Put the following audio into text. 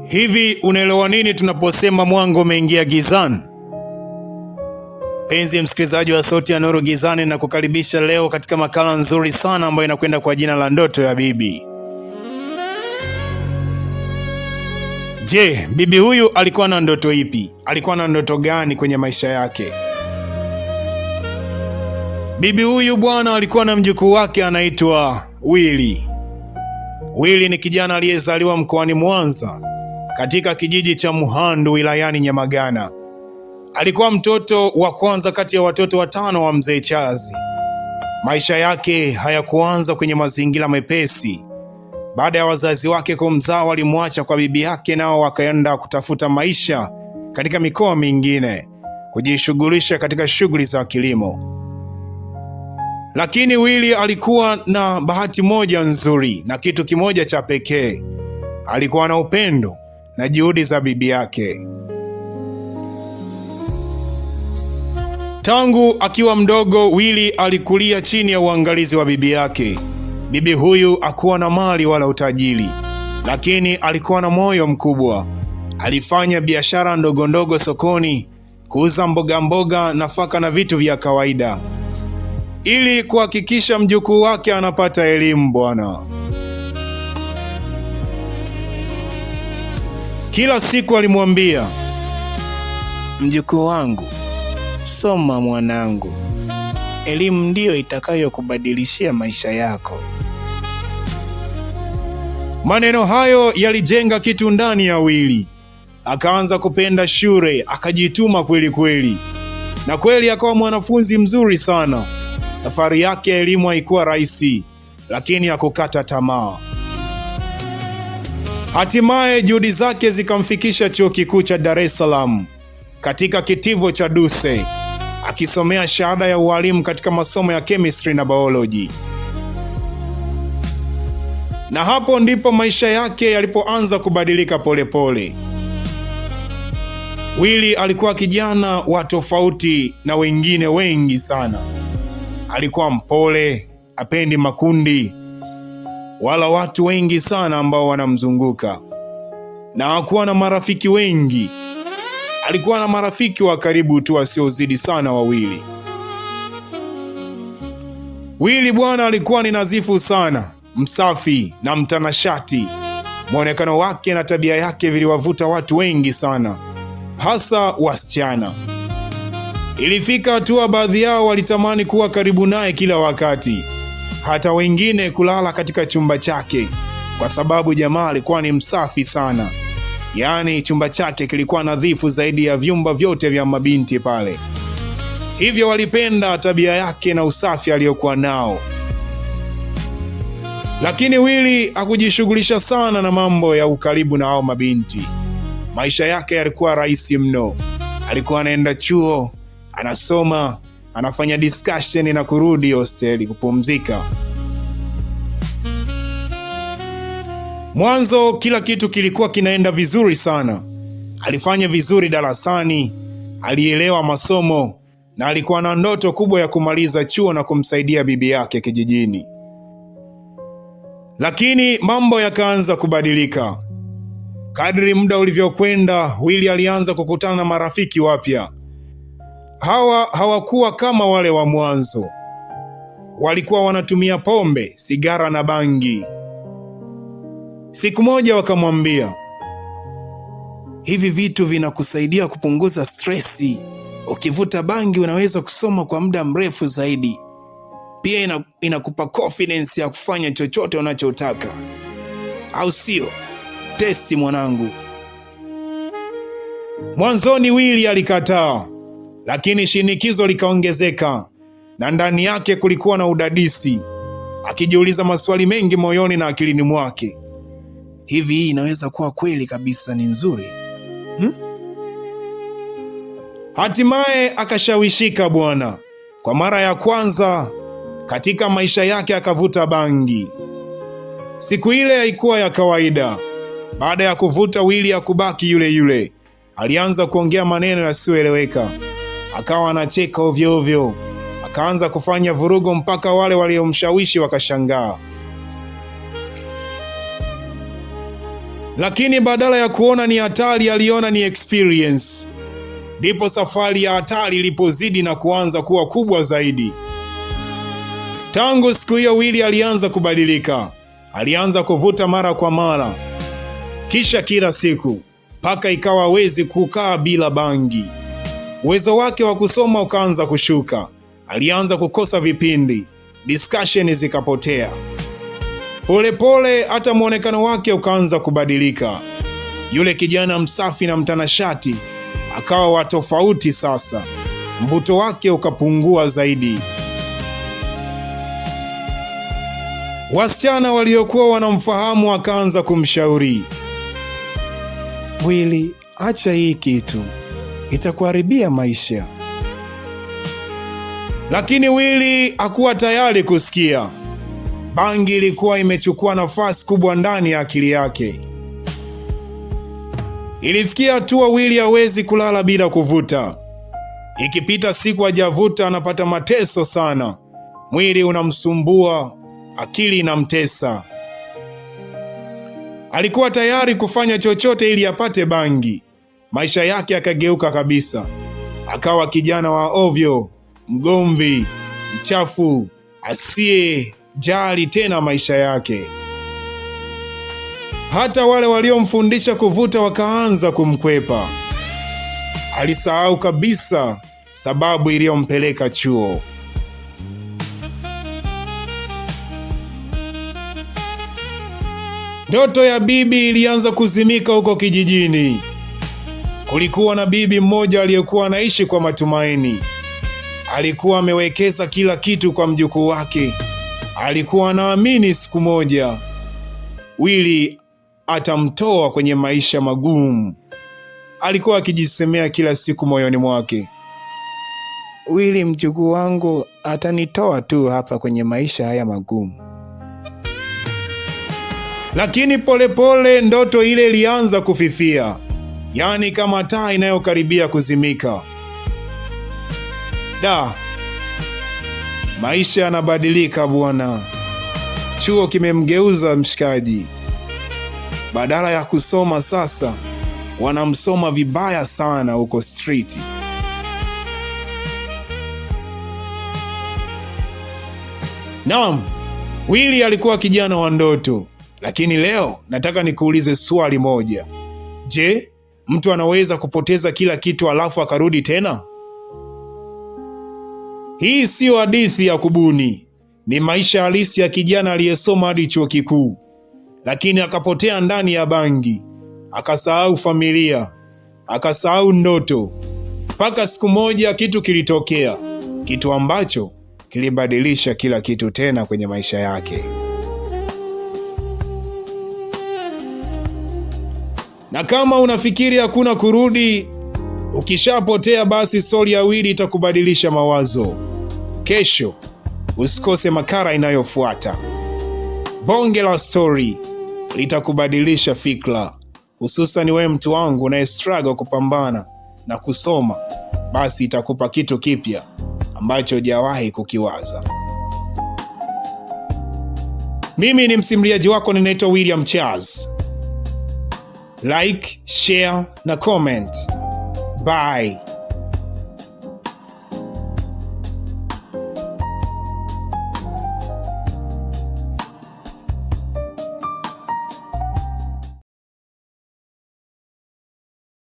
Hivi unaelewa nini tunaposema mwanga umeingia gizani? Penzi msikilizaji wa Sauti ya Nuru Gizani, na kukaribisha leo katika makala nzuri sana ambayo inakwenda kwa jina la Ndoto ya Bibi. Je, bibi huyu alikuwa na ndoto ipi? Alikuwa na ndoto gani kwenye maisha yake? Bibi huyu bwana alikuwa na mjukuu wake anaitwa Willy. Willy ni kijana aliyezaliwa mkoani Mwanza katika kijiji cha Muhandu wilayani Nyamagana. Alikuwa mtoto wa kwanza kati ya watoto watano wa mzee Chazi. Maisha yake hayakuanza kwenye mazingira mepesi. Baada ya wazazi wake kumzaa, walimwacha kwa bibi yake, nao wakaenda kutafuta maisha katika mikoa mingine, kujishughulisha katika shughuli za kilimo. Lakini Willy alikuwa na bahati moja nzuri na kitu kimoja cha pekee. Alikuwa na upendo na juhudi za bibi yake. Tangu akiwa mdogo, Willy alikulia chini ya uangalizi wa bibi yake. Bibi huyu hakuwa na mali wala utajiri, lakini alikuwa na moyo mkubwa. Alifanya biashara ndogo ndogo sokoni, kuuza mboga, nafaka na vitu vya kawaida, ili kuhakikisha mjukuu wake anapata elimu bwana. Kila siku alimwambia, mjukuu wangu, soma mwanangu, elimu ndiyo itakayokubadilishia maisha yako. Maneno hayo yalijenga kitu ndani ya Willy. Akaanza kupenda shule, akajituma kweli kweli, na kweli akawa mwanafunzi mzuri sana. Safari yake ya elimu haikuwa rahisi, lakini hakukata tamaa. Hatimaye juhudi zake zikamfikisha chuo kikuu cha Dar es Salaam katika kitivo cha Duse, akisomea shahada ya ualimu katika masomo ya chemistry na biology. Na hapo ndipo maisha yake yalipoanza kubadilika polepole. Willy alikuwa kijana wa tofauti na wengine wengi sana. Alikuwa mpole, hapendi makundi wala watu wengi sana ambao wanamzunguka, na hakuwa na marafiki wengi. Alikuwa na marafiki wa karibu tu wasiozidi sana wawili. Willy bwana alikuwa ni nadhifu sana, msafi na mtanashati. Muonekano wake na tabia yake viliwavuta watu wengi sana, hasa wasichana. Ilifika hatua baadhi yao walitamani kuwa karibu naye kila wakati, hata wengine kulala katika chumba chake, kwa sababu jamaa alikuwa ni msafi sana. Yaani chumba chake kilikuwa nadhifu zaidi ya vyumba vyote vya mabinti pale. Hivyo walipenda tabia yake na usafi aliyokuwa nao. Lakini Willy hakujishughulisha sana na mambo ya ukaribu na hao mabinti. Maisha yake yalikuwa rahisi mno. Alikuwa anaenda chuo, anasoma, anafanya discussion na kurudi hosteli kupumzika. Mwanzo kila kitu kilikuwa kinaenda vizuri sana. Alifanya vizuri darasani, alielewa masomo, na alikuwa na ndoto kubwa ya kumaliza chuo na kumsaidia bibi yake kijijini. Lakini mambo yakaanza kubadilika. Kadri muda ulivyokwenda, Willy alianza kukutana na marafiki wapya. Hawakuwa kama wale wa mwanzo. Walikuwa wanatumia pombe, sigara na bangi. Siku moja wakamwambia, hivi vitu vinakusaidia kupunguza stresi. Ukivuta bangi unaweza kusoma kwa muda mrefu zaidi. Pia inakupa confidence ya kufanya chochote unachotaka, au sio? Testi mwanangu. Mwanzoni Willy alikataa, lakini shinikizo likaongezeka, na ndani yake kulikuwa na udadisi, akijiuliza maswali mengi moyoni na akilini mwake. Hivi hii inaweza kuwa kweli kabisa ni nzuri? Hatimaye akashawishika bwana. Kwa mara ya kwanza katika maisha yake akavuta bangi. Siku ile haikuwa ya kawaida. Baada ya kuvuta, Willy hakubaki yule yule. Alianza kuongea maneno yasiyoeleweka. Akawa anacheka ovyo ovyo. Akaanza kufanya vurugo mpaka wale waliomshawishi wakashangaa. Lakini badala ya kuona ni hatari, aliona ni experience. Ndipo safari ya hatari ilipozidi na kuanza kuwa kubwa zaidi. Tangu siku hiyo Willy alianza kubadilika. Alianza kuvuta mara kwa mara, kisha kila siku, mpaka ikawa hawezi kukaa bila bangi. Uwezo wake wa kusoma ukaanza kushuka. Alianza kukosa vipindi, discussion zikapotea. Polepole hata muonekano wake ukaanza kubadilika. Yule kijana msafi na mtanashati akawa wa tofauti sasa. Mvuto wake ukapungua zaidi. Wasichana waliokuwa wanamfahamu wakaanza kumshauri, Willy, acha hii kitu, itakuharibia maisha. Lakini Willy hakuwa tayari kusikia. Bangi ilikuwa imechukua nafasi kubwa ndani ya akili yake. Ilifikia hatua Willy hawezi kulala bila kuvuta. Ikipita siku hajavuta anapata mateso sana. Mwili unamsumbua, akili inamtesa. Alikuwa tayari kufanya chochote ili apate bangi. Maisha yake yakageuka kabisa. Akawa kijana wa ovyo, mgomvi, mchafu, asiye jali tena maisha yake. Hata wale waliomfundisha kuvuta wakaanza kumkwepa. Alisahau kabisa sababu iliyompeleka chuo. Ndoto ya bibi ilianza kuzimika huko kijijini. Kulikuwa na bibi mmoja aliyekuwa anaishi kwa matumaini. Alikuwa amewekeza kila kitu kwa mjukuu wake. Alikuwa anaamini siku moja Willy atamtoa kwenye maisha magumu. Alikuwa akijisemea kila siku moyoni mwake, Willy mjukuu wangu atanitoa tu hapa kwenye maisha haya magumu. Lakini polepole ndoto ile ilianza kufifia, yaani kama taa inayokaribia kuzimika. Maisha yanabadilika bwana. Chuo kimemgeuza mshikaji. Badala ya kusoma sasa, wanamsoma vibaya sana huko street. Naam, Willy alikuwa kijana wa ndoto. Lakini leo nataka nikuulize swali moja. Je, mtu anaweza kupoteza kila kitu alafu akarudi tena? Hii siyo hadithi ya kubuni. Ni maisha halisi ya kijana aliyesoma hadi chuo kikuu, lakini akapotea ndani ya bangi. Akasahau familia, akasahau ndoto. Mpaka siku moja kitu kilitokea. Kitu ambacho kilibadilisha kila kitu tena kwenye maisha yake. Na kama unafikiri hakuna kurudi, ukishapotea basi stori ya Willy itakubadilisha mawazo. Kesho usikose makala inayofuata. Bonge la story litakubadilisha fikra. Hususan wewe mtu wangu unaye struggle kupambana na kusoma, basi itakupa kitu kipya ambacho hujawahi kukiwaza. Mimi ni msimuliaji wako, ninaitwa William Charles. Like, share na comment. Bye.